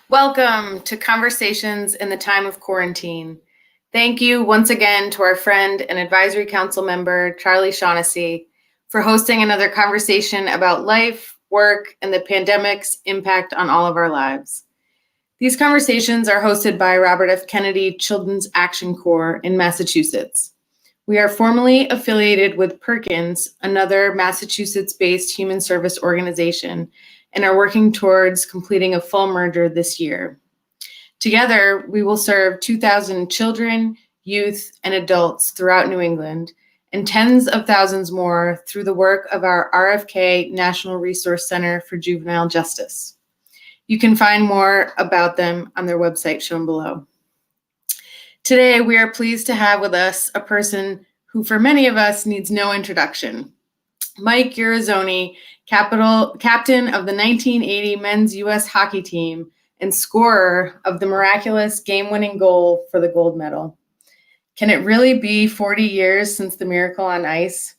Welcome to Conversations in the Time of Quarantine. Thank you once again to our friend and advisory council member, Charlie Shaughnessy, for hosting another conversation about life, work, and the pandemic's impact on all of our lives. These conversations are hosted by Robert F. Kennedy Children's Action Corps in Massachusetts. We are formally affiliated with Perkins, another Massachusetts-based human service organization, and are working towards completing a full merger this year. Together, we will serve 2,000 children, youth, and adults throughout New England, and tens of thousands more through the work of our RFK National Resource Center for Juvenile Justice. You can find more about them on their website shown below. Today, we are pleased to have with us a person who, for many of us, needs no introduction. Mike Eruzione, captain of the 1980 men's U.S. hockey team and scorer of the miraculous game-winning goal for the gold medal. Can it really be 40 years since the miracle on ice?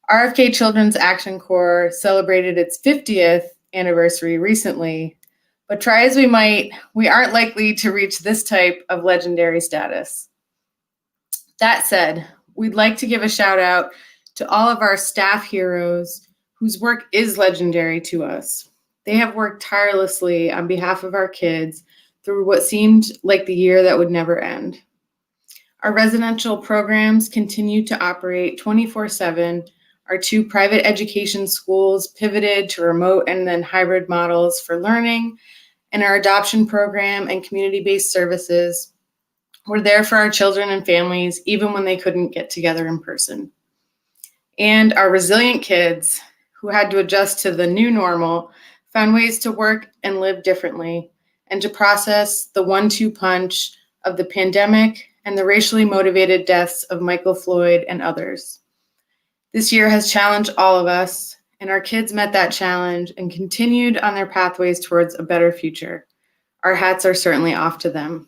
RFK Children's Action Corps celebrated its 50th anniversary recently, but try as we might, we aren't likely to reach this type of legendary status. That said, we'd like to give a shout out to all of our staff heroes whose work is legendary to us. They have worked tirelessly on behalf of our kids through what seemed like the year that would never end. Our residential programs continue to operate 24/7. Our two private education schools pivoted to remote and then hybrid models for learning, and our adoption program and community-based services were there for our children and families even when they couldn't get together in person. And our resilient kids who had to adjust to the new normal found ways to work and live differently and to process the 1-2 punch of the pandemic and the racially motivated deaths of Michael Floyd and others. This year has challenged all of us, and our kids met that challenge and continued on their pathways towards a better future. Our hats are certainly off to them.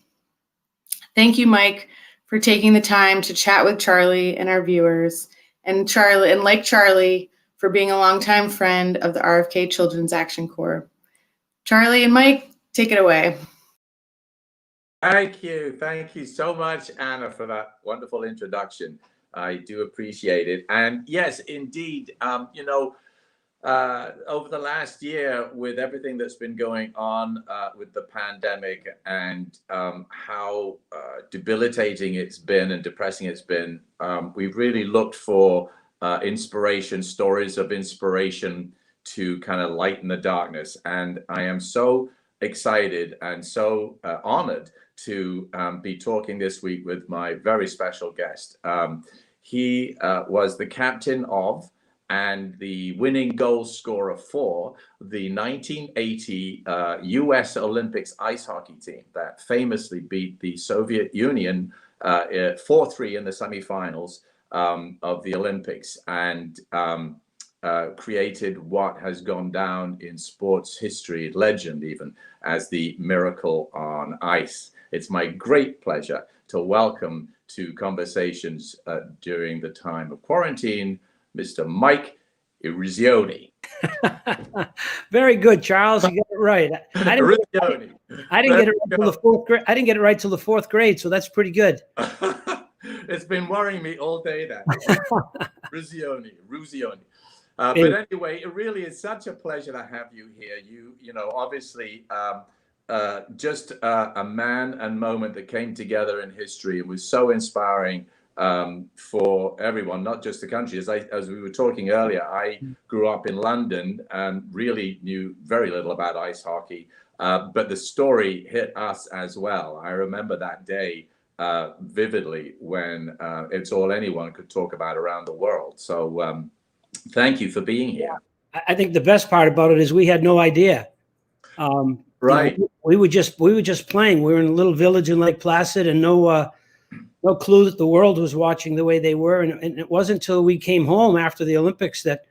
Thank you, Mike, for taking the time to chat with Charlie and our viewers, and Charlie, for being a longtime friend of the RFK Children's Action Corps. Charlie and Mike, take it away. Thank you so much, Anna, for that wonderful introduction. I do appreciate it. And yes, indeed, over the last year, with everything that's been going on with the pandemic and how debilitating it's been and depressing it's been, we've really looked for inspiration, stories of inspiration to kind of lighten the darkness. And I am so excited and so honored to be talking this week with my very special guest. He was the captain of and the winning goal scorer for the 1980 U.S. Olympics ice hockey team that famously beat the Soviet Union 4-3 in the semifinals of the Olympics, and created what has gone down in sports history, legend even, as the miracle on ice. It's my great pleasure to welcome to Conversations during the time of quarantine, Mr. Mike Eruzione. Very good, Charles. You got it right. I didn't get it right till the fourth grade. I didn't get it right till the fourth grade, so that's pretty good. It's been worrying me all day, that Eruzione. But anyway, it really is such a pleasure to have you here. You know, obviously, just a man and moment that came together in history and was so inspiring for everyone, not just the country. As we were talking earlier, I grew up in London and really knew very little about ice hockey, but the story hit us as well. I remember that day vividly when it's all anyone could talk about around the world. So thank you for being here. I think the best part about it is we had no idea. Right. You know, we were just playing. We were in a little village in Lake Placid, and no clue that the world was watching the way they were. And it wasn't until we came home after the Olympics that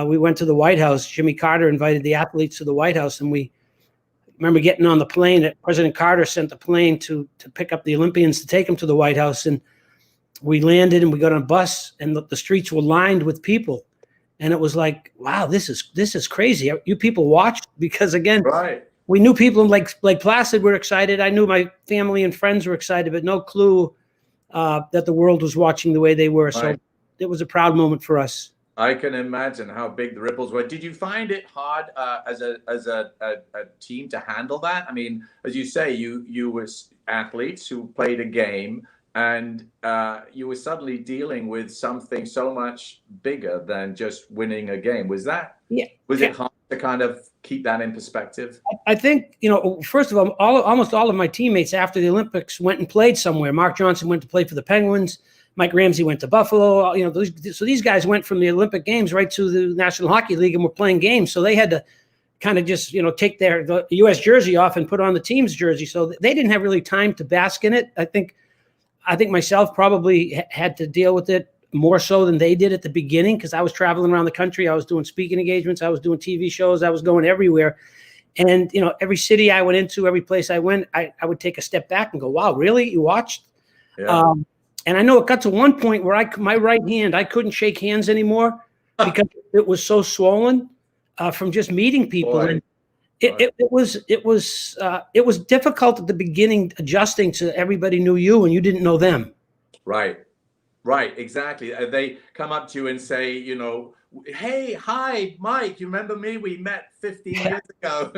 we went to the White House. Jimmy Carter invited the athletes to the White House, and we remember getting on the plane. That President Carter sent the plane to pick up the Olympians to take them to the White House, and we landed and we got on a bus, and the streets were lined with people. And it was like, wow, this is crazy. You people watched, because again, right. we knew people in Lake Placid were excited. I knew my family and friends were excited, but no clue that the world was watching the way they were. So it was a proud moment for us. I can imagine how big the ripples were. Did you find it hard as a team to handle that? I mean, as you say, you were athletes who played a game, and you were suddenly dealing with something so much bigger than just winning a game. Was it hard to kind of keep that in perspective? I think, first of all, almost all of my teammates after the Olympics went and played somewhere. Mark Johnson went to play for the Penguins. Mike Ramsey went to Buffalo. So these guys went from the Olympic Games right to the National Hockey League and were playing games. So they had to kind of just, take the U.S. jersey off and put on the team's jersey. So they didn't have really time to bask in it. I think myself probably had to deal with it more so than they did at the beginning, because I was traveling around the country. I was doing speaking engagements. I was doing TV shows. I was going everywhere. And, every city I went into, every place I went, I would take a step back and go, wow, really? You watched? Yeah. And I know it got to one point where my right hand, I couldn't shake hands anymore because it was so swollen from just meeting people. Boy. And it was difficult at the beginning, adjusting to everybody knew you and you didn't know them. Right, exactly. They come up to you and say, hey, hi, Mike, you remember me? We met 15 years ago.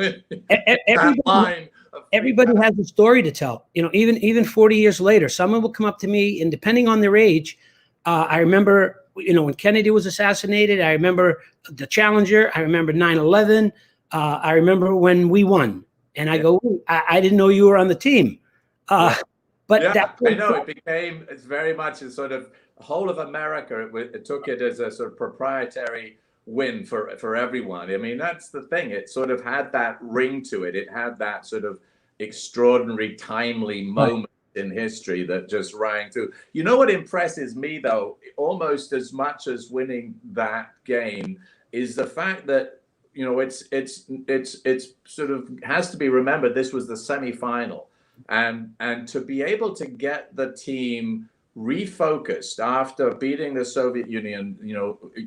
Everybody has a story to tell. Even 40 years later, someone will come up to me, and depending on their age, I remember, when Kennedy was assassinated. I remember the Challenger. I remember 9/11. I remember when we won, and I go, I didn't know you were on the team. But I know it's very much a sort of whole of America. It took it as a sort of proprietary win for everyone. I mean, that's the thing. It sort of had that ring to it. It had that sort of extraordinary, timely moment in history that just rang through. You know what impresses me, though, almost as much as winning that game, is the fact that it's sort of has to be remembered. This was the semifinal, and to be able to get the team refocused after beating the Soviet Union,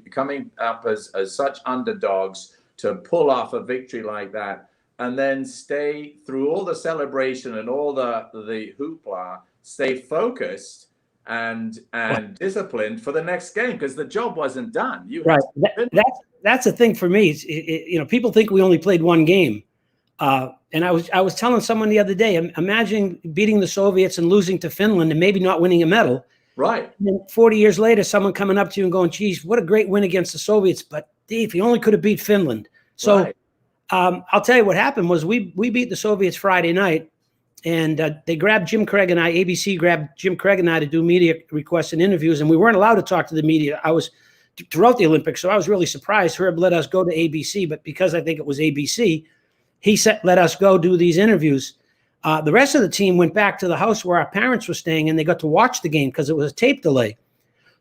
coming up as such underdogs, to pull off a victory like that, and then stay through all the celebration and all the hoopla, stay focused and disciplined for the next game, because the job wasn't done. That's the thing for me. People think we only played one game. And I was telling someone the other day, imagine beating the Soviets and losing to Finland and maybe not winning a medal. Right. And then 40 years later, someone coming up to you and going, geez, what a great win against the Soviets. But if you only could have beat Finland. So I'll tell you what happened was we beat the Soviets Friday night, and they grabbed Jim Craig and I. ABC grabbed Jim Craig and I to do media requests and interviews, and we weren't allowed to talk to the media. I was throughout the Olympics, so I was really surprised. Herb let us go to ABC, but because I think it was ABC, he let us go do these interviews. The rest of the team went back to the house where our parents were staying, and they got to watch the game because it was a tape delay.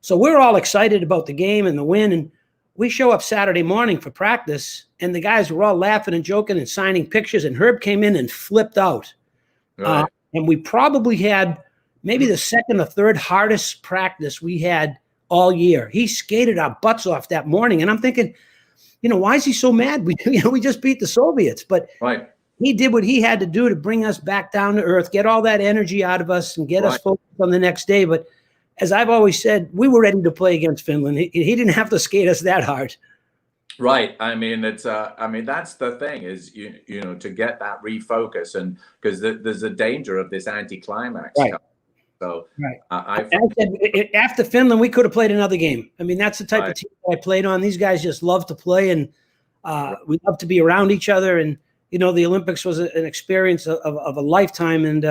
So we're all excited about the game and the win, and we show up Saturday morning for practice, and the guys were all laughing and joking and signing pictures, and Herb came in and flipped out. Right. And we probably had maybe the second or third hardest practice we had all year. He skated our butts off that morning, and I'm thinking, why is he so mad? We just beat the Soviets, but he did what he had to do to bring us back down to earth, get all that energy out of us, and get us focused on the next day. But as I've always said, we were ready to play against Finland. He didn't have to skate us that hard. Right. I mean, that's the thing is, to get that refocus, and because there's a danger of this anticlimax. Right. So I said, after Finland, we could have played another game. I mean, that's the type of team I played on. These guys just love to play, and we love to be around each other. And, the Olympics was an experience of a lifetime. And,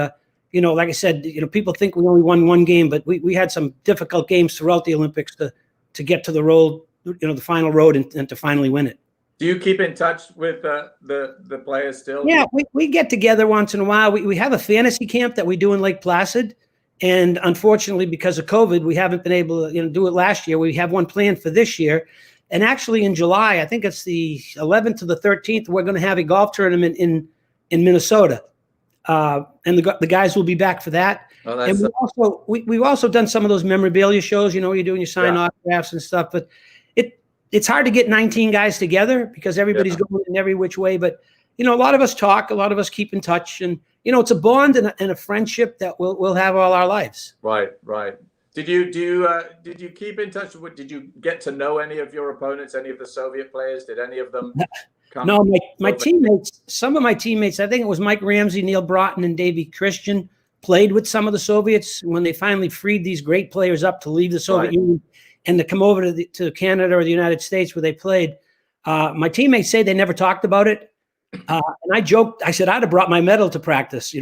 like I said, people think we only won one game, but we had some difficult games throughout the Olympics to get to the road, the final road, and to finally win it. Do you keep in touch with the players still? Yeah, we get together once in a while. We have a fantasy camp that we do in Lake Placid. And unfortunately, because of COVID, we haven't been able to do it last year. We have one planned for this year. And actually in July, I think it's the 11th to the 13th, we're going to have a golf tournament in Minnesota. And the guys will be back for that. Oh, and we've also done some of those memorabilia shows, you're doing your sign autographs and stuff. But it's hard to get 19 guys together because everybody's going in every which way. But a lot of us talk, a lot of us keep in touch, and it's a bond and a friendship that we'll have all our lives. Right, right. Did you keep in touch with? Did you get to know any of your opponents, any of the Soviet players? Did any of them come? No, my teammates, some of my teammates, I think it was Mike Ramsey, Neil Broughton, and Davey Christian, played with some of the Soviets when they finally freed these great players up to leave the Soviet Union and to come over to Canada or the United States where they played. My teammates say they never talked about it. And I joked, I said, I'd have brought my medal to practice,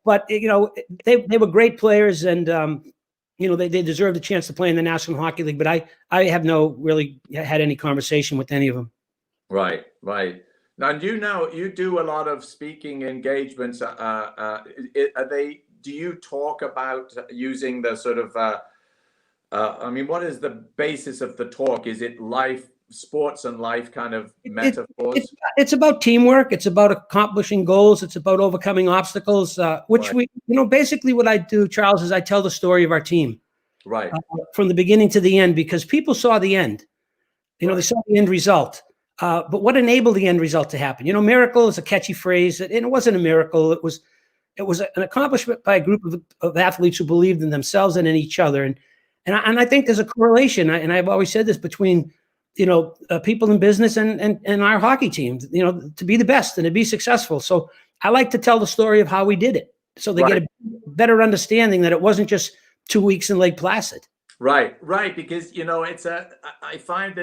but they were great players, and they deserved a chance to play in the National Hockey League, but I have no really had any conversation with any of them. Right, right. Now, you do a lot of speaking engagements. Do you talk about using the sort of, what is the basis of the talk? Is it life, sports and life kind of metaphors? It's about teamwork. It's about accomplishing goals. It's about overcoming obstacles, which basically what I do, Charles, is I tell the story of our team. Right. From the beginning to the end, because people saw the end. They saw the end result. But what enabled the end result to happen? Miracle is a catchy phrase, and it wasn't a miracle. It was an accomplishment by a group of athletes who believed in themselves and in each other. And I think there's a correlation, and I've always said this, between people in business and our hockey team, to be the best and to be successful. So I like to tell the story of how we did it, so they get a better understanding that it wasn't just 2 weeks in Lake Placid. Right, right. Because I find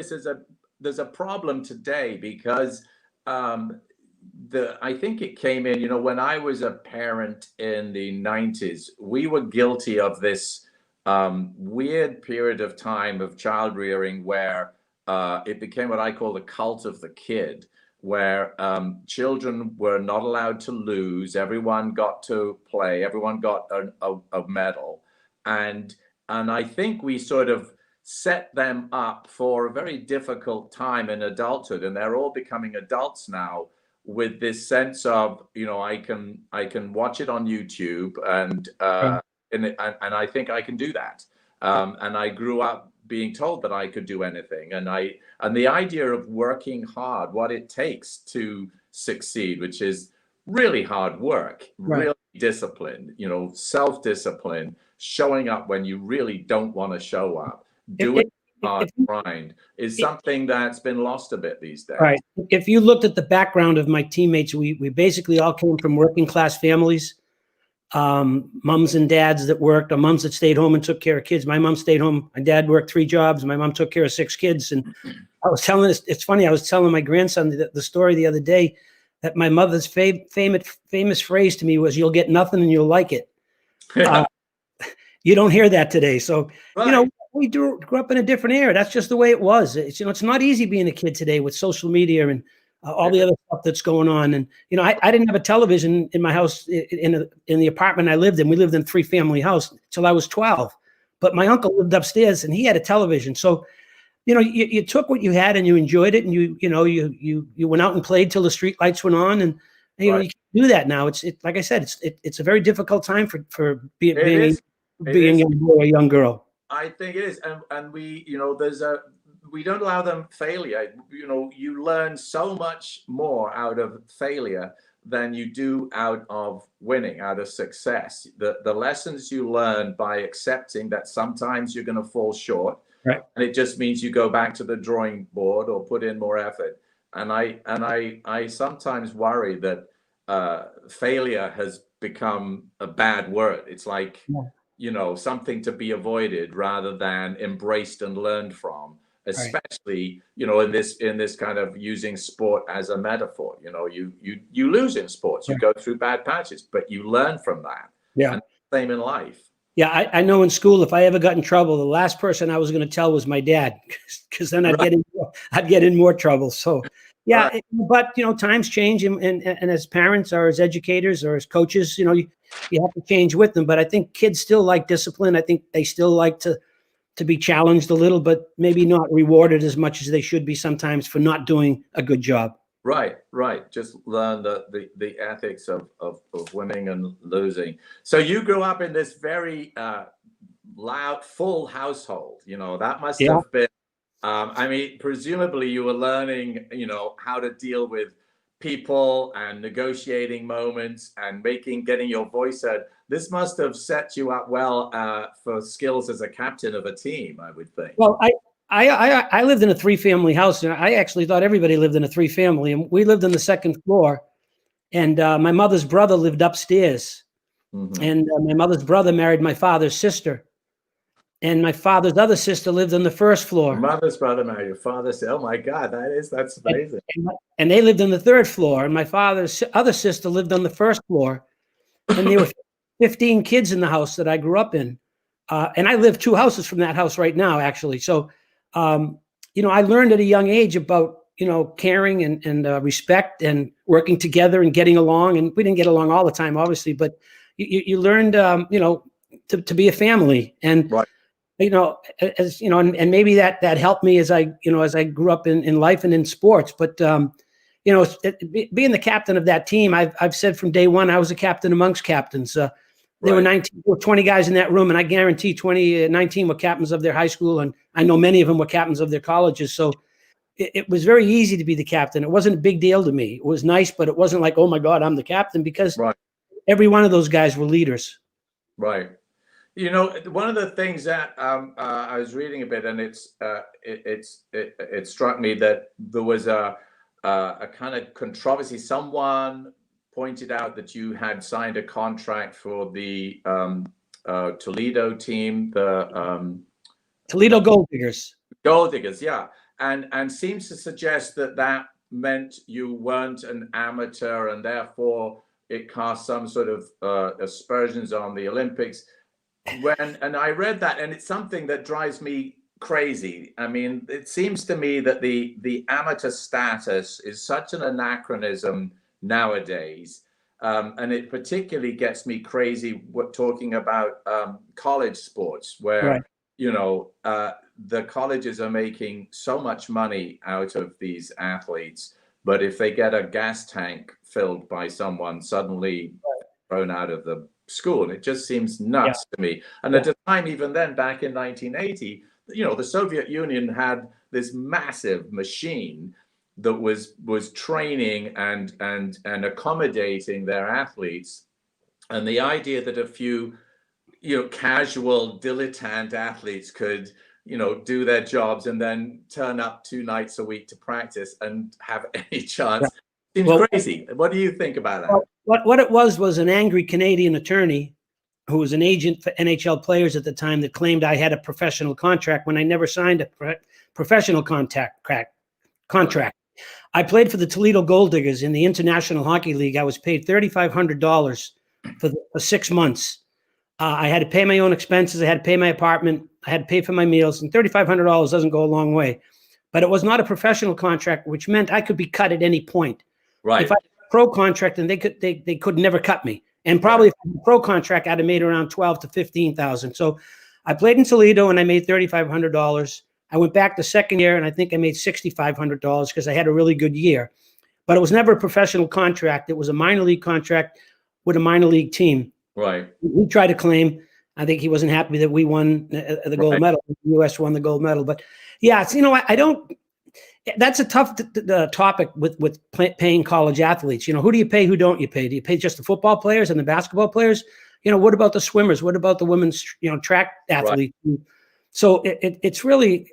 there's a problem today, because I think it came in, when I was a parent in the 90s, we were guilty of this weird period of time of child rearing where it became what I call the cult of the kid, where children were not allowed to lose. Everyone got to play. Everyone got a medal. And I think we sort of set them up for a very difficult time in adulthood, and they're all becoming adults now with this sense of, I can watch it on YouTube, and I think I can do that. And I grew up being told that I could do anything, and the idea of working hard, what it takes to succeed, which is really hard work, really discipline, self-discipline, showing up when you really don't want to show up, doing hard grind, is something that's been lost a bit these days. Right. If you looked at the background of my teammates, we basically all came from working class families, moms and dads that worked, or moms that stayed home and took care of kids. My mom stayed home. My dad worked 3 jobs. My mom took care of 6 kids. And I was telling this, it's funny, I was telling my grandson the story the other day, that my mother's famous phrase to me was, "You'll get nothing and you'll like it." You don't hear that today. So, we grew up in a different era. That's just the way it was. It's not easy being a kid today with social media and all the other stuff that's going on. And, I didn't have a television in my house in the apartment I lived in. We lived in a 3-family house till I was 12. But my uncle lived upstairs and he had a television. So, you took what you had and you enjoyed it, and you went out and played till the street lights went on, and you can do that now. It's like I said, it's a very difficult time for being a young boy or young girl. I think it is, and we we don't allow them failure. You learn so much more out of failure than you do out of winning, out of success. The lessons you learn by accepting that sometimes you're going to fall short. Right. And it just means you go back to the drawing board or put in more effort. And I sometimes worry that failure has become a bad word. It's like, something to be avoided rather than embraced and learned from, especially, in this kind of using sport as a metaphor. You lose in sports, you go through bad patches, but you learn from that. Yeah. And same in life. Yeah, I know in school, if I ever got in trouble, the last person I was going to tell was my dad, because then I'd get in more trouble. So, but times change, and as parents or as educators or as coaches, you have to change with them. But I think kids still like discipline. I think they still like to be challenged a little, but maybe not rewarded as much as they should be sometimes for not doing a good job. Right. Just learn the ethics of winning and losing. So you grew up in this very loud, full household. That must have been. Presumably you were learning, how to deal with people and negotiating moments and getting your voice heard. This must have set you up well for skills as a captain of a team, I would think. Well, I lived in a 3-family house, and I actually thought everybody lived in a 3-family, and we lived on the 2nd floor, and my mother's brother lived upstairs, and my mother's brother married my father's sister, and my father's other sister lived on the 1st floor. Your mother's brother married your father's. Oh my God, that's amazing. And they lived on the 3rd floor, and my father's other sister lived on the 1st floor, and there were 15 kids in the house that I grew up in. And I live 2 houses from that house right now, actually. So, I learned at a young age about, caring and respect and working together and getting along. And we didn't get along all the time, obviously, but you learned, to be a family. And, right. And maybe that helped me as I grew up in life and in sports. But, being the captain of that team, I've said from day one, I was a captain amongst captains. There were 20 guys in that room, and I guarantee 19 were captains of their high school, and I know many of them were captains of their colleges. So it was very easy to be the captain. It wasn't a big deal to me. It was nice, but it wasn't like, oh my God, I'm the captain, because every one of those guys were leaders. Right. One of the things that I was reading a bit, and it struck me that there was a kind of controversy. Someone pointed out that you had signed a contract for the Toledo team, the Toledo Gold Diggers. Gold Diggers, yeah, and seems to suggest that meant you weren't an amateur, and therefore it cast some sort of aspersions on the Olympics. And I read that, and it's something that drives me crazy. I mean, it seems to me that the amateur status is such an anachronism nowadays, and it particularly gets me crazy talking about college sports, where the colleges are making so much money out of these athletes, but if they get a gas tank filled by someone, suddenly thrown out of the school. And it just seems nuts to me. And at the time, even then, back in 1980, the Soviet Union had this massive machine that was training and accommodating their athletes. And the idea that a few casual dilettante athletes could do their jobs and then turn up 2 nights a week to practice and have any chance seems crazy. What do you think about that? What it was an angry Canadian attorney who was an agent for NHL players at the time that claimed I had a professional contract when I never signed a professional contract. I played for the Toledo Gold Diggers in the International Hockey League. I was paid $3,500 for 6 months. I had to pay my own expenses. I had to pay my apartment. I had to pay for my meals. And $3,500 doesn't go a long way. But it was not a professional contract, which meant I could be cut at any point. Right. If I had a pro contract, and they could never cut me. And probably if I had a pro contract, I'd have made around $12,000 to $15,000. So I played in Toledo, and I made $3,500. I went back the second year, and I think I made $6,500 because I had a really good year. But it was never a professional contract. It was a minor league contract with a minor league team. Right. We tried to claim. I think he wasn't happy that we won the gold medal. The U.S. won the gold medal. But yeah, it's, I don't. That's a tough topic with paying college athletes. Who do you pay? Who don't you pay? Do you pay just the football players and the basketball players? What about the swimmers? What about the women's track athletes? Right. So it's really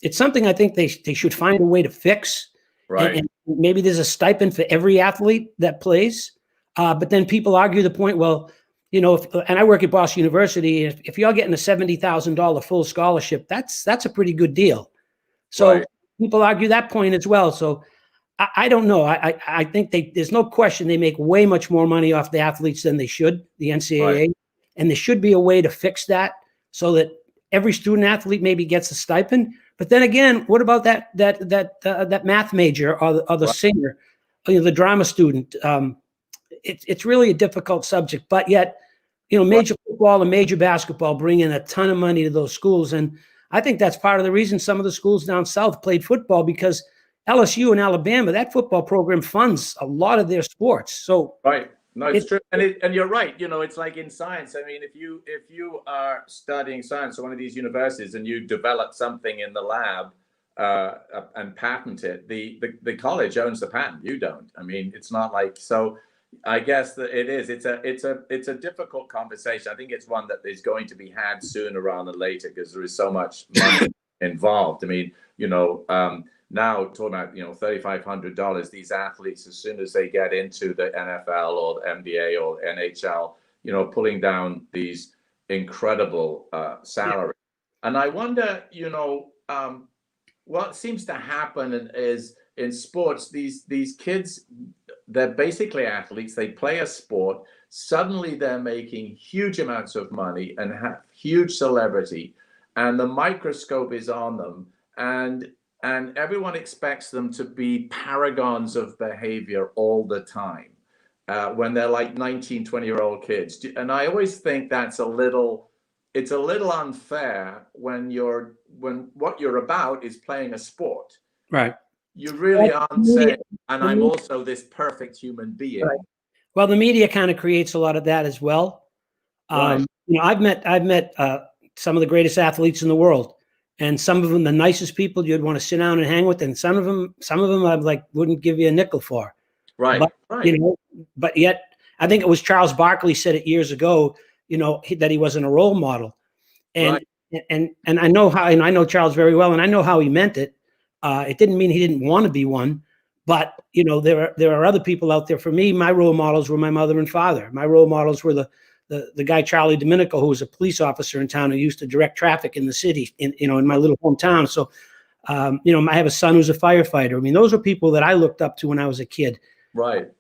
it's something I think they should find a way to fix. Right. And maybe there's a stipend for every athlete that plays. But then people argue the point, well, and I work at Boston University, if you're getting a $70,000 full scholarship, that's a pretty good deal. So people argue that point as well. So I don't know. I think there's no question they make way much more money off the athletes than they should, the NCAA, and there should be a way to fix that so that every student athlete maybe gets a stipend. But then again, what about that math major or the singer, the drama student? It's really a difficult subject, but yet, major football and major basketball bring in a ton of money to those schools. And I think that's part of the reason some of the schools down south played football, because LSU and Alabama, that football program funds a lot of their sports. So no, it's true, and you're right. It's like in science. I mean, if you are studying science at one of these universities and you develop something in the lab, and patent it, the college owns the patent. You don't. I mean, it's not like so. I guess that it is. It's a difficult conversation. I think it's one that is going to be had sooner rather than later because there is so much money involved. I mean, now talking about $3,500. These athletes, as soon as they get into the NFL or the NBA or NHL, pulling down these incredible salaries. And I wonder, what seems to happen is in sports, these kids, they're basically athletes. They play a sport. Suddenly they're making huge amounts of money and have huge celebrity, and the microscope is on them, and everyone expects them to be paragons of behavior all the time when they're like 19, 20-year-old kids. And I always think it's a little unfair when what you're about is playing a sport. Right. You really aren't saying, and I'm also this perfect human being. Right. Well, the media kind of creates a lot of that as well. Right. I've met some of the greatest athletes in the world, and some of them the nicest people you'd want to sit down and hang with, and some of them I wouldn't give you a nickel for. Right. But, right. But yet I think it was Charles Barkley said it years ago, that he wasn't a role model. And right. and I know how, and I know Charles very well, and I know how he meant it. It didn't mean he didn't want to be one, but there are other people out there. For me, my role models were my mother and father. My role models were the guy Charlie Domenico, who was a police officer in town who used to direct traffic in the city, in my little hometown. So, I have a son who's a firefighter. I mean, those are people that I looked up to when I was a kid. Right.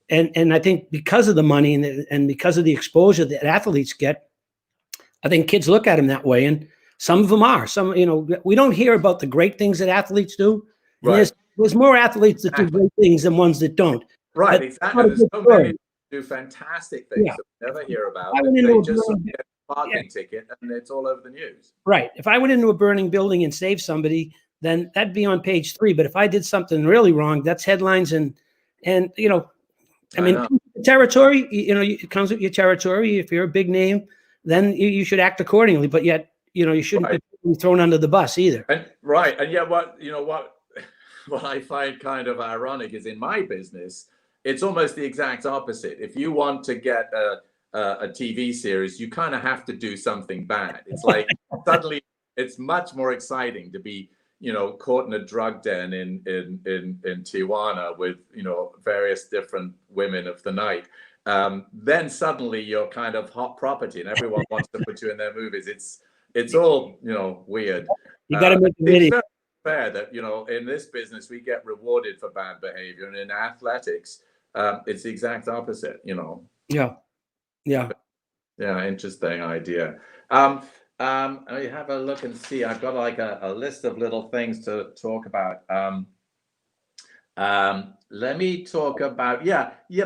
And I think because of the money and because of the exposure that athletes get, I think kids look at them that way, and some of them are. Some, we don't hear about the great things that athletes do. And right. There's more athletes that do great things than ones that don't. Right, but exactly. There's so many who do fantastic things that we never hear about. They just get a parking ticket and it's all over the news. Right. If I went into a burning building and saved somebody, then that'd be on page 3. But if I did something really wrong, that's headlines and territory, it comes with your territory. If you're a big name, then you should act accordingly. But yet, you shouldn't be thrown under the bus either. And yet what I find kind of ironic is in my business, it's almost the exact opposite. If you want to get a TV series, you kind of have to do something bad. It's like suddenly it's much more exciting to be caught in a drug den in Tijuana with various different women of the night. Then suddenly you're kind of hot property and everyone wants to put you in their movies. It's all weird. You got to make a video. It's fair that in this business we get rewarded for bad behavior, and in athletics it's the exact opposite. Yeah. Interesting idea. I have a look and see. I've got like a list of little things to talk about. Let me talk about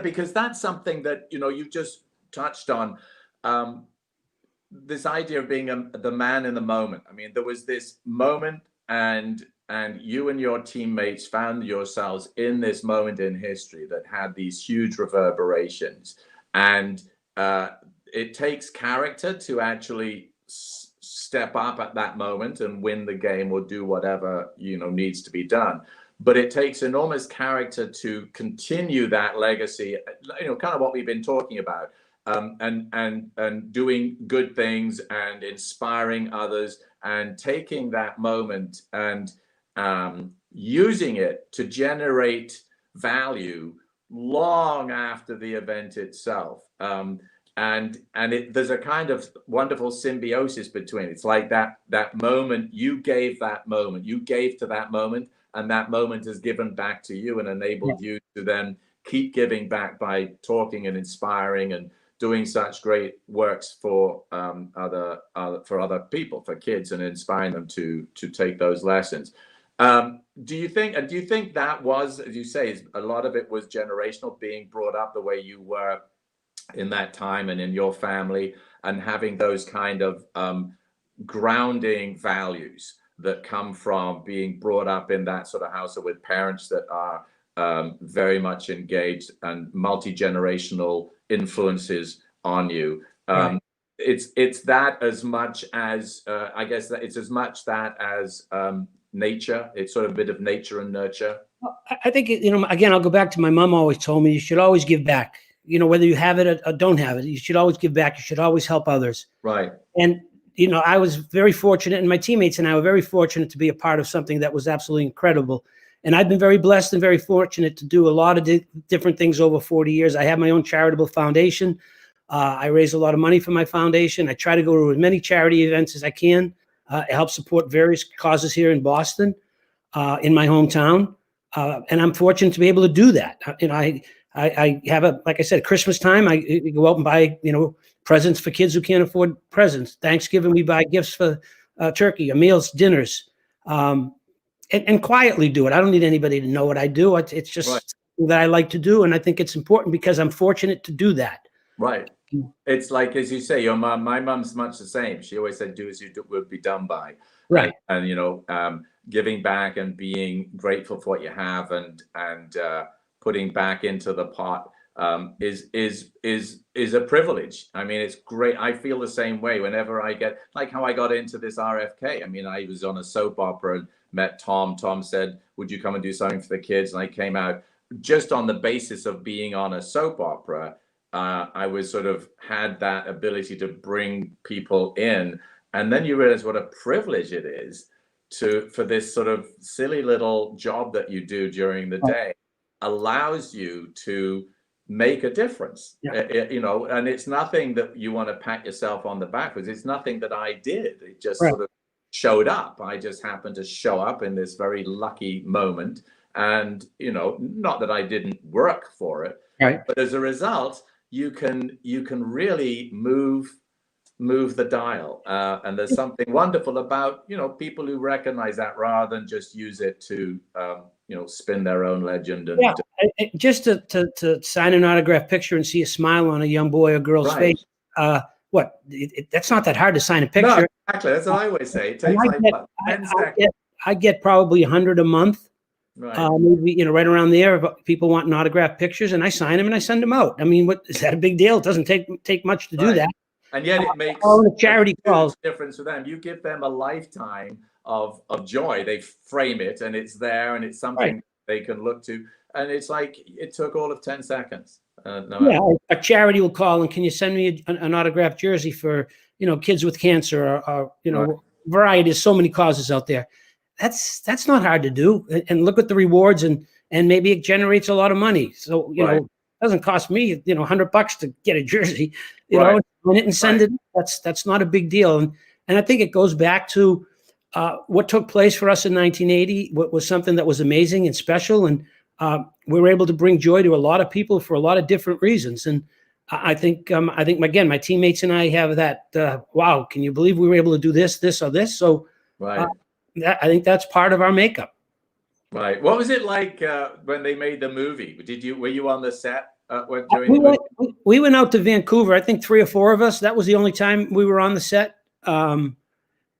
because that's something that you just touched on. This idea of being the man in the moment. I mean, there was this moment, and you and your teammates found yourselves in this moment in history that had these huge reverberations, and it takes character to actually step up at that moment and win the game or do whatever needs to be done. But it takes enormous character to continue that legacy, kind of what we've been talking about, and doing good things and inspiring others and taking that moment and using it to generate value long after the event itself. There's a kind of wonderful symbiosis between. It's like that moment, you gave to that moment, and that moment is given back to you and enabled you to then keep giving back by talking and inspiring and doing such great works for other people, for kids, and inspiring them to take those lessons. Do you think that was, as you say, a lot of it was generational, being brought up the way you were in that time and in your family, and having those kind of grounding values that come from being brought up in that sort of house, or with parents that are very much engaged and multi-generational influences on you? Right. It's that as much as I guess that it's as much that as nature. It's sort of a bit of nature and nurture. I think, again, I'll go back to my mom always told me, you should always give back. Whether you have it or don't have it, you should always give back. You should always help others. Right. And, I was very fortunate, and my teammates and I were very fortunate to be a part of something that was absolutely incredible. And I've been very blessed and very fortunate to do a lot of different things over 40 years. I have my own charitable foundation. I raise a lot of money for my foundation. I try to go to as many charity events as I can. Help support various causes here in Boston, in my hometown. And I'm fortunate to be able to do that. I have like I said, Christmas time, I go out and buy, presents for kids who can't afford presents. Thanksgiving, we buy gifts for turkey, meals, dinners, and quietly do it. I don't need anybody to know what I do. It's just something that I like to do. And I think it's important because I'm fortunate to do that. Right. It's like, as you say, your mom, my mom's much the same. She always said, do as you would be done by. Right. And giving back and being grateful for what you have and putting back into the pot is a privilege. I mean, it's great. I feel the same way whenever I get, like how I got into this RFK. I mean, I was on a soap opera and met Tom. Tom said, would you come and do something for the kids? And I came out just on the basis of being on a soap opera. I was sort of had that ability to bring people in. And then you realize what a privilege it is for this sort of silly little job that you do during the day allows you to make a difference. And it's nothing that you want to pat yourself on the back with. It's nothing that I did. It just sort of showed up. I just happened to show up in this very lucky moment. And, not that I didn't work for it, but as a result, you can really move the dial. And there's something wonderful about, people who recognize that rather than just use it to, spin their own legend. And just to sign an autograph picture and see a smile on a young boy or girl's face. That's not that hard to sign a picture. No, exactly. That's what I always say. It takes 10 seconds. I get probably 100 a month. Right. Maybe, right around there, people wanting autograph pictures, and I sign them and I send them out. I mean, what is that a big deal? It doesn't take much to do that. And yet it makes a charity calls difference for them. You give them a lifetime of joy. They frame it and it's there and it's something they can look to. And it's like, it took all of 10 seconds. A charity will call and can you send me an autographed jersey for, kids with cancer or variety. There's so many causes out there. That's not hard to do. And look at the rewards and maybe it generates a lot of money. So, it doesn't cost me, $100 to get a jersey, print it and send it. That's not a big deal. And I think it goes back to what took place for us in 1980, what was something that was amazing and special. And we were able to bring joy to a lot of people for a lot of different reasons. And I think again, my teammates and I have that, wow, can you believe we were able to do this, or this? So I think that's part of our makeup. Right. What was it like when they made the movie? Were you on the set we went out to Vancouver. I think 3 or 4 of us. That was the only time we were on the set. And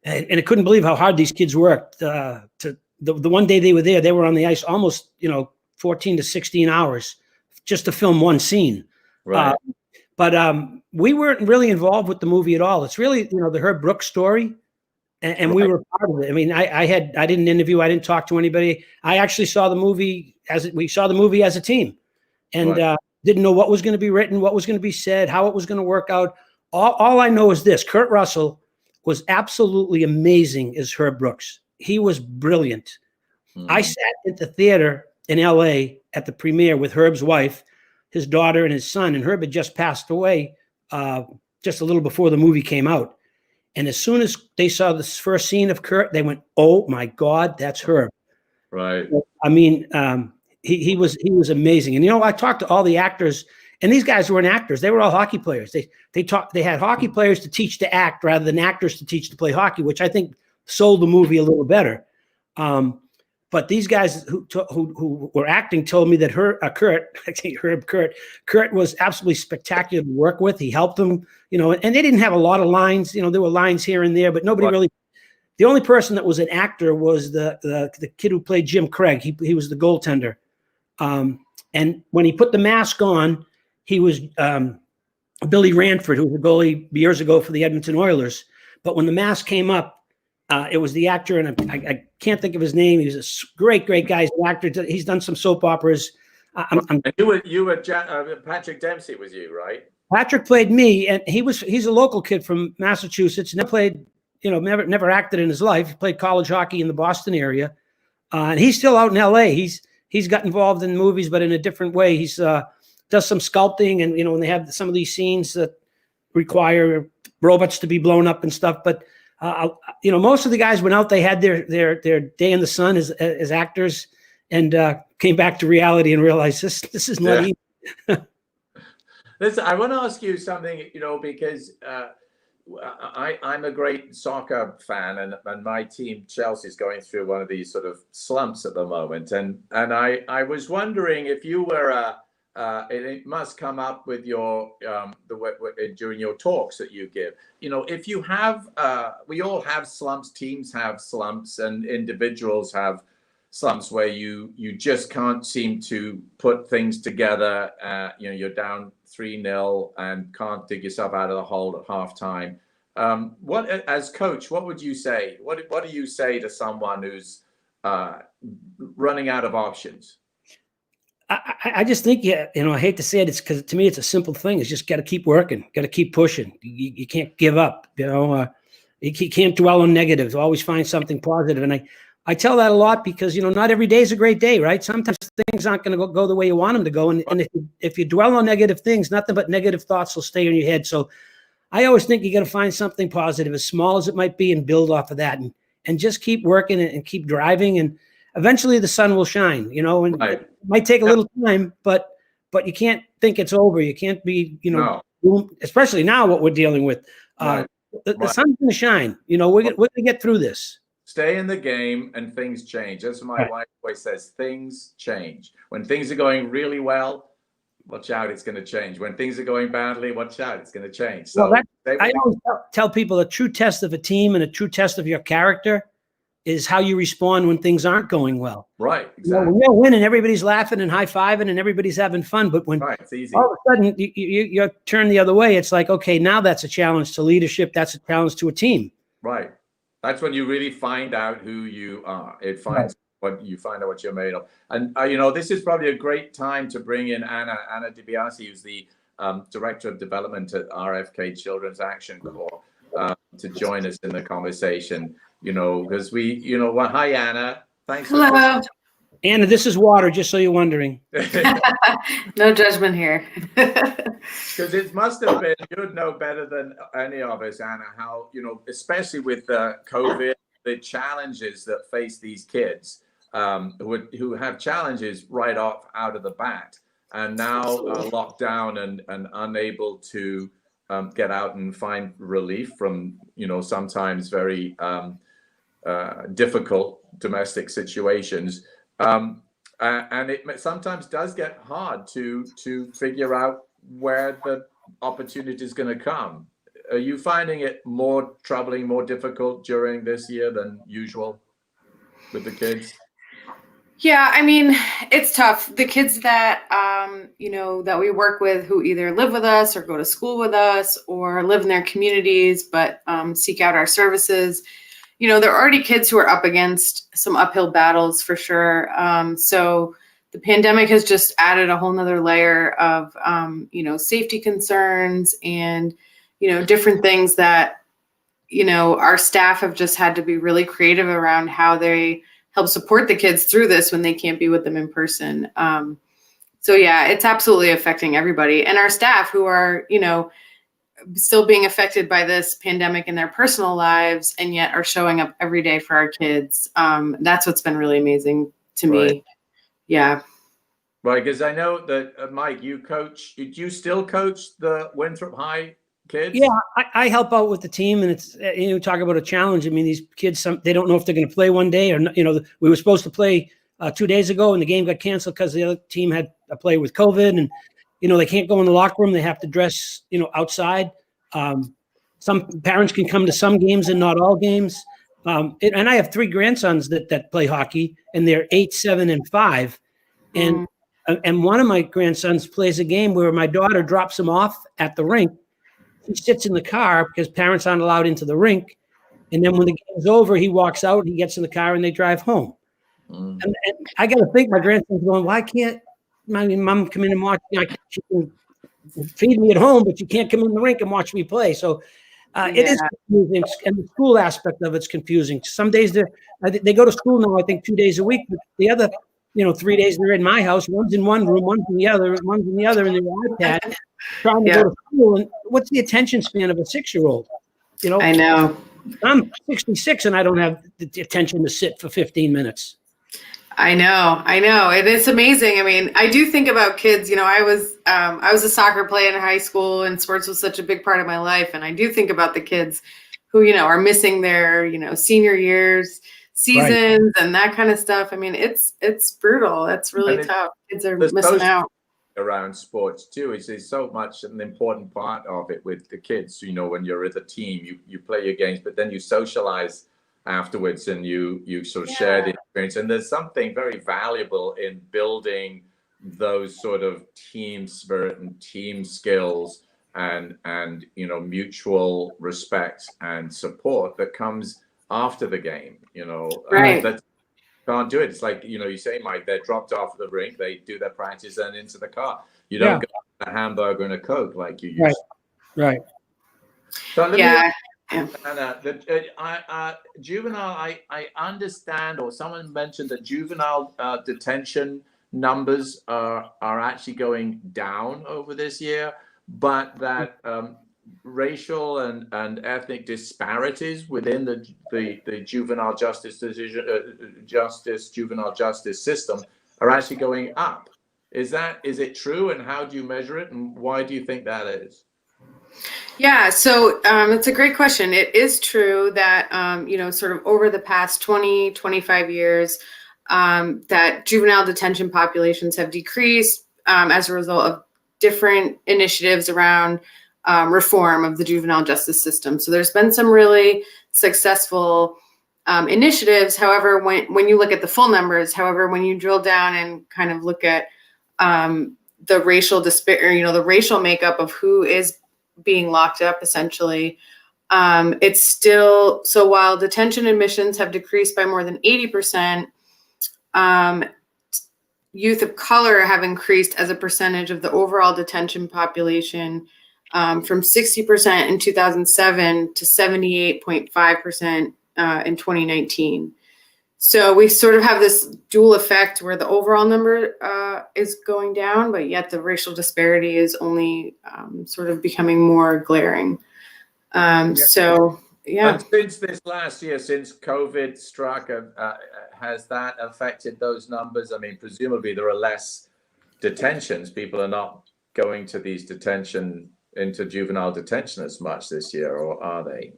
I couldn't believe how hard these kids worked. The one day they were there, they were on the ice almost 14 to 16 hours just to film one scene. Right. But we weren't really involved with the movie at all. It's really the Herb Brooks story. And we were part of it. I mean, I didn't interview. I didn't talk to anybody. I actually saw the movie as a team, and didn't know what was going to be written, what was going to be said, how it was going to work out. All I know is this: Kurt Russell was absolutely amazing as Herb Brooks. He was brilliant. I sat at the theater in L.A. at the premiere with Herb's wife, his daughter, and his son. And Herb had just passed away just a little before the movie came out. And as soon as they saw this first scene of Kurt, they went, "Oh my God, that's Herb!" Right. I mean, he was amazing. And I talked to all the actors, and these guys weren't actors; they were all hockey players. They had hockey players to teach to act rather than actors to teach to play hockey, which I think sold the movie a little better. But these guys who were acting told me that Kurt was absolutely spectacular to work with. He helped them, and they didn't have a lot of lines. There were lines here and there, but nobody really. The only person that was an actor was the kid who played Jim Craig. He was the goaltender. And when he put the mask on, he was Billy Ranford, who was the goalie years ago for the Edmonton Oilers. But when the mask came up, It was the actor, and I can't think of his name. He was a great guy. He's an actor. He's done some soap operas. And you were Patrick Dempsey was you, right? Patrick played me, and he's a local kid from Massachusetts. Never played, never acted in his life. He played college hockey in the Boston area, and he's still out in L.A. He's got involved in movies, but in a different way. He's does some sculpting, and when they have some of these scenes that require robots to be blown up and stuff. But most of the guys went out. They had their day in the sun as actors, and came back to reality and realized this is not easy. Listen, I want to ask you something, because I'm a great soccer fan, and my team Chelsea is going through one of these sort of slumps at the moment, and I was wondering if you were it must come up with your during your talks that you give. If you have, we all have slumps. Teams have slumps, and individuals have slumps where you just can't seem to put things together. You're down 3-0 and can't dig yourself out of the hole at halftime. What, as coach, what would you say? What do you say to someone who's running out of options? I just think, I hate to say it, it's because to me it's a simple thing. It's just got to keep working, got to keep pushing. You can't give up. You can't dwell on negatives. Always find something positive. And I tell that a lot because not every day is a great day, right? Sometimes things aren't going to go the way you want them to go, and if you dwell on negative things, nothing but negative thoughts will stay in your head. So I always think you got to find something positive, as small as it might be, and build off of that, and just keep working and keep driving, and eventually the sun will shine. And right. It might take a little time, but you can't think it's over. You can't be, No. especially now what we're dealing with. Right. The sun's going to shine. We're going to get through this. Stay in the game and things change. As my wife always says, things change. When things are going really well, watch out, it's going to change. When things are going badly, watch out, it's going to change. So I always tell people a true test of a team and a true test of your character is how you respond when things aren't going well. Right, exactly. When you're winning, everybody's laughing and high-fiving and everybody's having fun. But when it's easy. all of a sudden you're turned the other way, it's like, okay, now that's a challenge to leadership. That's a challenge to a team. Right. That's when you really find out who you are. It finds what you find out what you're made of. And this is probably a great time to bring in Anna DiBiase, who's the Director of Development at RFK Children's Action Corps, to join us in the conversation. Because well, hi Anna. Thanks. Hello. Anna, this is water, just so you're wondering. No judgment here. Because it must have been, you would know better than any of us, Anna, how, especially with COVID, the challenges that face these kids who have challenges right off out of the bat, and now locked down and unable to get out and find relief from, sometimes very difficult domestic situations. And it sometimes does get hard to figure out where the opportunity is going to come. Are you finding it more troubling, more difficult during this year than usual with the kids? Yeah, I mean, it's tough. The kids that, that we work with who either live with us or go to school with us or live in their communities, but seek out our services, there are already kids who are up against some uphill battles for sure. So the pandemic has just added a whole nother layer of, safety concerns and, different things that, our staff have just had to be really creative around how they help support the kids through this when they can't be with them in person. So yeah, it's absolutely affecting everybody, and our staff who are, still being affected by this pandemic in their personal lives and yet are showing up every day for our kids. That's what's been really amazing to me. Yeah. Right. Because I know that Mike, do you still coach the Winthrop High kids? Yeah, I help out with the team, and it's, talk about a challenge. I mean, these kids, they don't know if they're going to play one day or not. We were supposed to play 2 days ago and the game got canceled because the other team had a play with COVID, and, they can't go in the locker room. They have to dress, outside. Some parents can come to some games and not all games. And I have 3 grandsons that play hockey, and they're 8, 7, and 5. And one of my grandsons plays a game where my daughter drops him off at the rink. He sits in the car because parents aren't allowed into the rink. And then when the game's over, he walks out, he gets in the car, and they drive home. Mm. And I got to think my grandson's going, why can't my mom come in and watch? She can feed me at home, but you can't come in the rink and watch me play. So it is confusing, and the school aspect of it's confusing. Some days they go to school now, I think 2 days a week, but the other, 3 days they're in my house. One's in one room, one's in the other, in their iPad, trying to go to school. And what's the attention span of a 6-year-old? I know. I'm 66 and I don't have the attention to sit for 15 minutes. I know. And it's amazing. I mean, I do think about kids. I was a soccer player in high school, and sports was such a big part of my life. And I do think about the kids who, are missing their, senior years, seasons, and that kind of stuff. I mean, it's brutal. It's really tough. Kids are missing out. Around sports too, is so much an important part of it with the kids. When you're with a team, you play your games, but then you socialize afterwards, and you sort of share the experience. And there's something very valuable in building those sort of team spirit and team skills and mutual respect and support that comes after the game. That can't do it. It's like you say, Mike, they're dropped off the rink, they do their practice and into the car. You don't go a hamburger and a Coke like you used to. Right. So Anna, juvenile, I understand, or someone mentioned that juvenile detention numbers are actually going down over this year, but that racial and ethnic disparities within the juvenile justice juvenile justice system are actually going up. Is it true, and how do you measure it, and why do you think that is? Yeah, so it's a great question. It is true that, sort of over the past 20, 25 years, that juvenile detention populations have decreased as a result of different initiatives around reform of the juvenile justice system. So there's been some really successful initiatives. However, when you look at the full numbers, when you drill down and kind of look at the racial the racial makeup of who is being locked up, essentially, it's still, so while detention admissions have decreased by more than 80%, youth of color have increased as a percentage of the overall detention population from 60% in 2007 to 78.5% in 2019. So we sort of have this dual effect where the overall number is going down, but yet the racial disparity is only sort of becoming more glaring. So, yeah. And since this last year, since COVID struck, has that affected those numbers? I mean, presumably there are less detentions. People are not going to these into juvenile detention as much this year, or are they?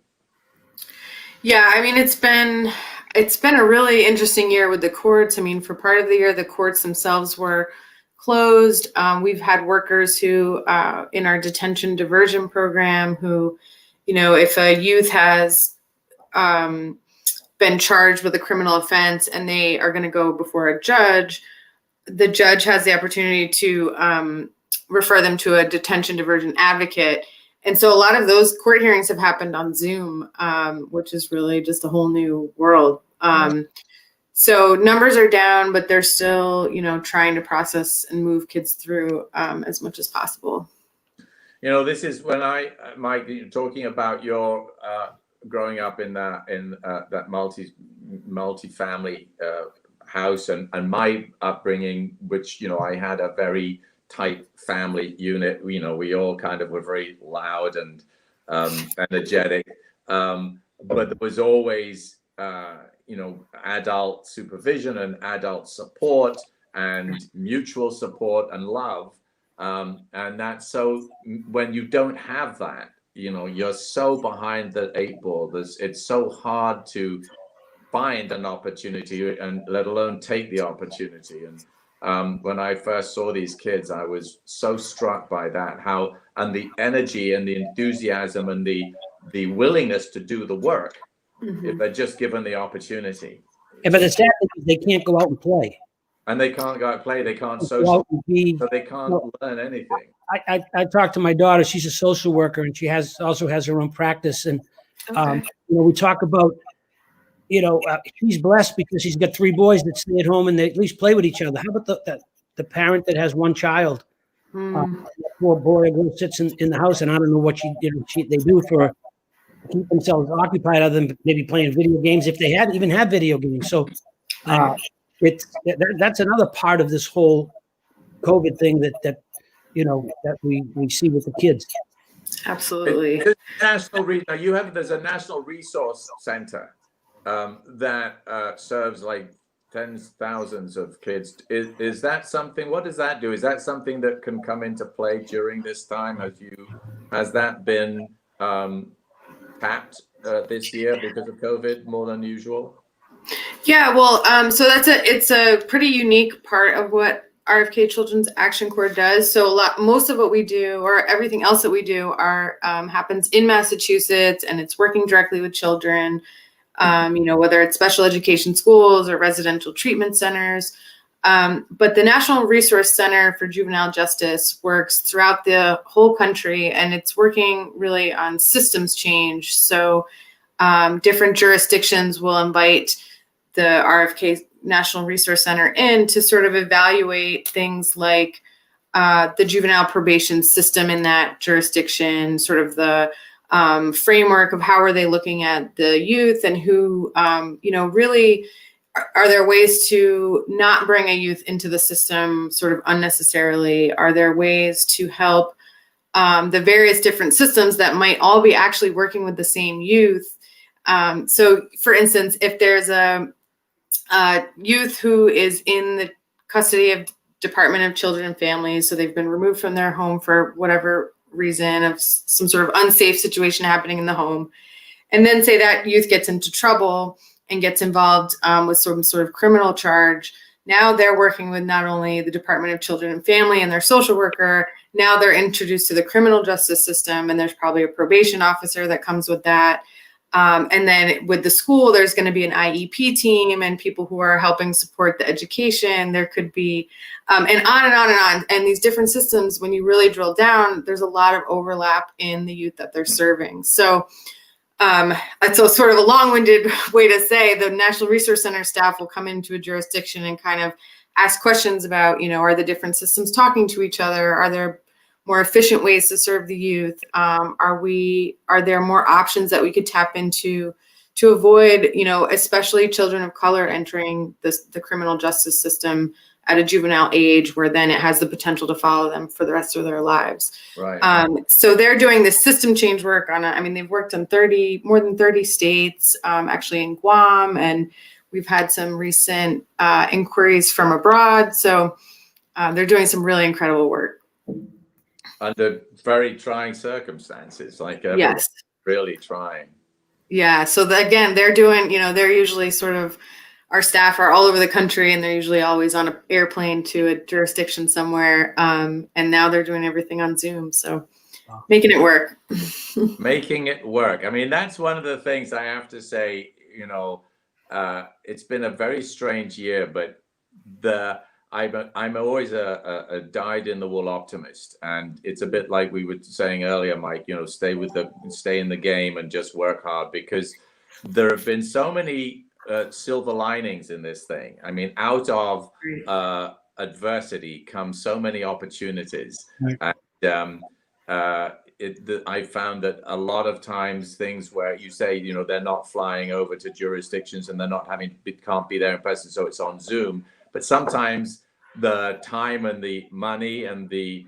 Yeah, I mean, it's been a really interesting year with the courts. I mean, for part of the year, the courts themselves were closed. We've had workers who, in our detention diversion program, who, if a youth has been charged with a criminal offense and they are going to go before a judge, the judge has the opportunity to refer them to a detention diversion advocate. And so a lot of those court hearings have happened on Zoom, which is really just a whole new world. So numbers are down, but they're still, trying to process and move kids through as much as possible. This is when Mike, talking about your growing up in that multi-family house, and my upbringing, which I had a very tight family unit. We all kind of were very loud and energetic, but there was always adult supervision and adult support and mutual support and love, and that's so when you don't have that, you're so behind the 8 ball. It's so hard to find an opportunity, and let alone take the opportunity. And when I first saw these kids, I was so struck by that, and the energy and the enthusiasm and the willingness to do the work, if they're just given the opportunity. Yeah, but the sad thing is they can't go out and play. And they can't go out and play. They can't social, so they can't learn anything. I talked to my daughter. She's a social worker, and she also has her own practice. And Okay. We talk about, he's blessed because he's got 3 boys that stay at home and they at least play with each other. How about the parent that has 1 child? That poor boy or girl sits in the house, and I don't know what they do for keep themselves occupied other than maybe playing video games, if they even have video games. So that's another part of this whole COVID thing that we see with the kids. Absolutely. There's a national resource center that serves like tens, thousands of kids. Is that something? What does that do? Is that something that can come into play during this time? Has that been tapped this year because of COVID more than usual? Yeah, well, so it's a pretty unique part of what RFK Children's Action Corps does. So most of what we do, or everything else that we do, happens in Massachusetts, and it's working directly with children. Whether it's special education schools or residential treatment centers. But the National Resource Center for Juvenile Justice works throughout the whole country, and it's working really on systems change. So different jurisdictions will invite the RFK National Resource Center in to sort of evaluate things like the juvenile probation system in that jurisdiction, sort of the framework of how are they looking at the youth, and who, really are there ways to not bring a youth into the system sort of unnecessarily? Are there ways to help the various different systems that might all be actually working with the same youth? So for instance, if there's a youth who is in the custody of Department of Children and Families, so they've been removed from their home for whatever reason of some sort of unsafe situation happening in the home, and then say that youth gets into trouble and gets involved with some sort of criminal charge. Now they're working with not only the Department of Children and Family and their social worker, now they're introduced to the criminal justice system, and there's probably a probation officer that comes with that. And then with the school, there's going to be an IEP team and people who are helping support the education. There could be, and on and on and on. And these different systems, when you really drill down, there's a lot of overlap in the youth that they're serving. So it's a sort of a long-winded way to say the National Resource Center staff will come into a jurisdiction and kind of ask questions about, are the different systems talking to each other? Are there more efficient ways to serve the youth? Are there more options that we could tap into to avoid, especially children of color entering the criminal justice system at a juvenile age, where then it has the potential to follow them for the rest of their lives. Right. So they're doing this system change work they've worked on more than 30 states, actually in Guam, and we've had some recent inquiries from abroad. So they're doing some really incredible work. Under very trying circumstances, like yes, really trying. Yeah. So again, they're doing, they're usually sort of, our staff are all over the country, and they're usually always on an airplane to a jurisdiction somewhere. And now they're doing everything on Zoom. So making it work. Making it work. I mean, that's one of the things I have to say, it's been a very strange year, but I'm always a dyed-in-the-wool optimist, and it's a bit like we were saying earlier, Mike. Stay in the game and just work hard, because there have been so many silver linings in this thing. I mean, out of adversity comes so many opportunities, and I found that a lot of times things where you say, they're not flying over to jurisdictions and they're not can't be there in person, so it's on Zoom. But sometimes the time and the money and the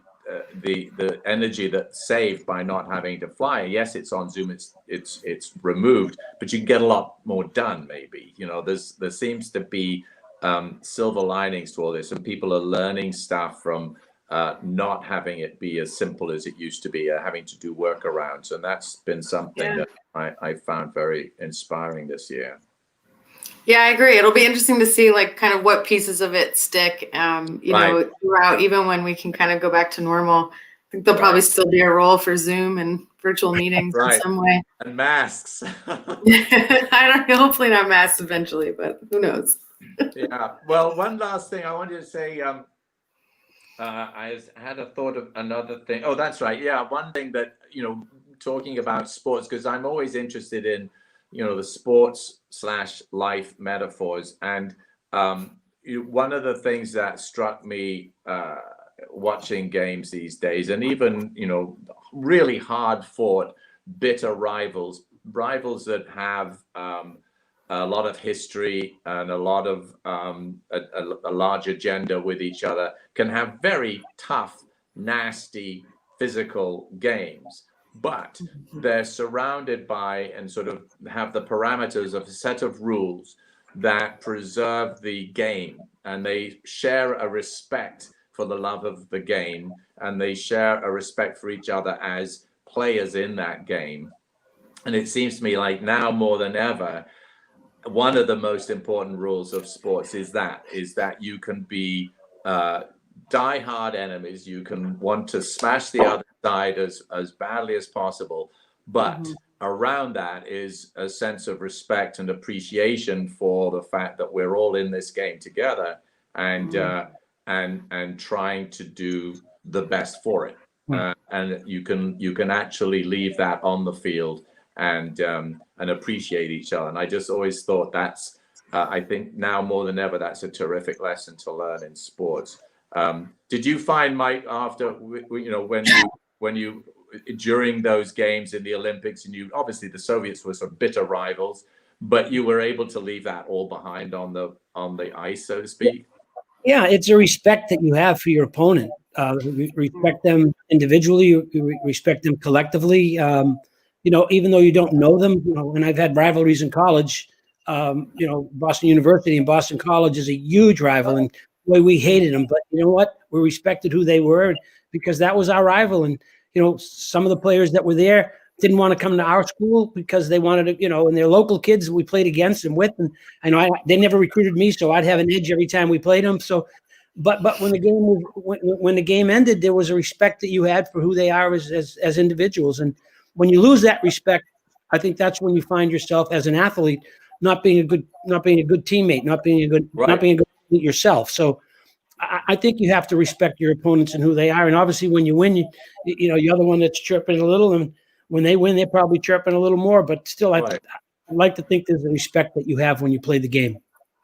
energy that's saved by not having to fly, yes, it's on Zoom, it's removed, but you can get a lot more done. Maybe there seems to be silver linings to all this, and people are learning stuff from not having it be as simple as it used to be, having to do workarounds, and that's been something that I found very inspiring this year. Yeah, I agree. It'll be interesting to see kind of what pieces of it stick, throughout, even when we can kind of go back to normal. I think there'll probably still be a role for Zoom and virtual meetings in some way. And masks. I don't know, hopefully not masks eventually, but who knows? Yeah. Well, one last thing I wanted to say, I had a thought of another thing. Oh, that's right. Yeah. One thing that, talking about sports, because I'm always interested in, the sports/life metaphors. And one of the things that struck me watching games these days, and even, really hard fought, bitter rivals that have a lot of history and a lot of a large agenda with each other, can have very tough, nasty, physical games, but they're surrounded by and sort of have the parameters of a set of rules that preserve the game, and they share a respect for the love of the game, and they share a respect for each other as players in that game. And it seems to me like now more than ever, one of the most important rules of sports is that you can be die-hard enemies. You can want to smash the other side as badly as possible, but around that is a sense of respect and appreciation for the fact that we're all in this game together, and trying to do the best for it. And you can actually leave that on the field and appreciate each other. And I just always thought that's, I think now more than ever, that's a terrific lesson to learn in sports. Did you find, Mike, after, when you during those games in the Olympics, and obviously the Soviets were sort of bitter rivals, but you were able to leave that all behind on the ice, so to speak? Yeah, it's a respect that you have for your opponent. Respect them individually, you respect them collectively. Even though you don't know them, and I've had rivalries in college. Boston University and Boston College is a huge rival, and boy, we hated them. But you know what? We respected who they were because that was our rival. And some of the players that were there didn't want to come to our school because they wanted to, and they're local kids we played against and with. And I know they never recruited me, so I'd have an edge every time we played them. So, but when the game ended, there was a respect that you had for who they are as individuals. And when you lose that respect, I think that's when you find yourself as an athlete not being a good teammate, not being a good athlete yourself. So I think you have to respect your opponents and who they are. And obviously, when you win, you're the one that's chirping a little, and when they win, they're probably chirping a little more. But still, I like to think there's a respect that you have when you play the game.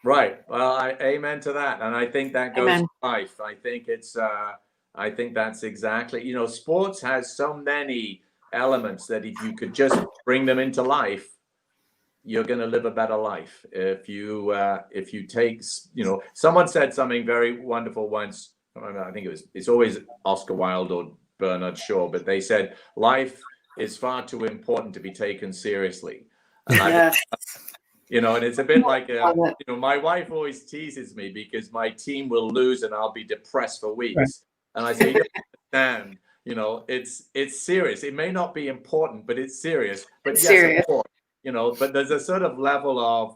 Right. Well, I amen to that, and I think that goes to life. I think it's. I think that's exactly. Sports has so many elements that if you could just bring them into life, you're going to live a better life. If you take, someone said something very wonderful once. I think it's always Oscar Wilde or Bernard Shaw, but they said life is far too important to be taken seriously. And and it's a bit like, my wife always teases me because my team will lose and I'll be depressed for weeks. Right. And I say, you don't understand, it's serious. It may not be important, but it's serious. But it's serious. Of course, but there's a sort of level of,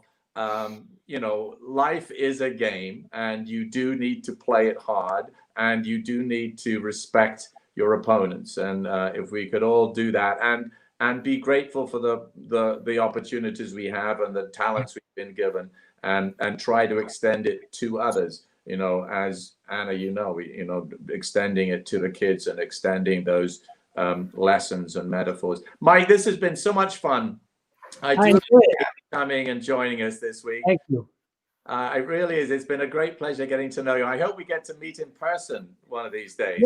life is a game, and you do need to play it hard, and you do need to respect your opponents. And if we could all do that and be grateful for the opportunities we have and the talents we've been given, and try to extend it to others, as Anna, extending it to the kids and extending those lessons and metaphors. Mike, this has been so much fun. I do appreciate you coming and joining us this week. Thank you. It really is. It's been a great pleasure getting to know you. I hope we get to meet in person one of these days.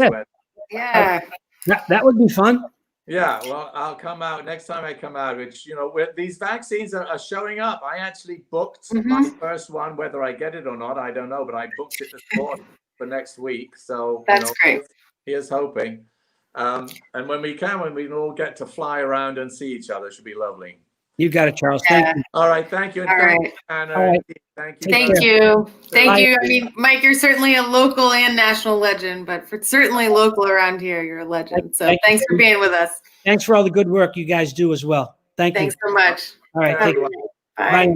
Yeah. That would be fun. Yeah, well, I'll come out next time I come out, which, these vaccines are showing up. I actually booked my first one, whether I get it or not, I don't know, but I booked it this morning for next week. So that's great. Here's hoping. And when we all get to fly around and see each other, it should be lovely. You got it, Charles. Thank you. All right. Thank you. All right. Anna. All right. Thank you. Thank you. Thank you. I mean, Mike, you're certainly a local and national legend, but certainly local around here, you're a legend. So thanks for being with us. Thanks for all the good work you guys do as well. Thanks so much. All right. Bye.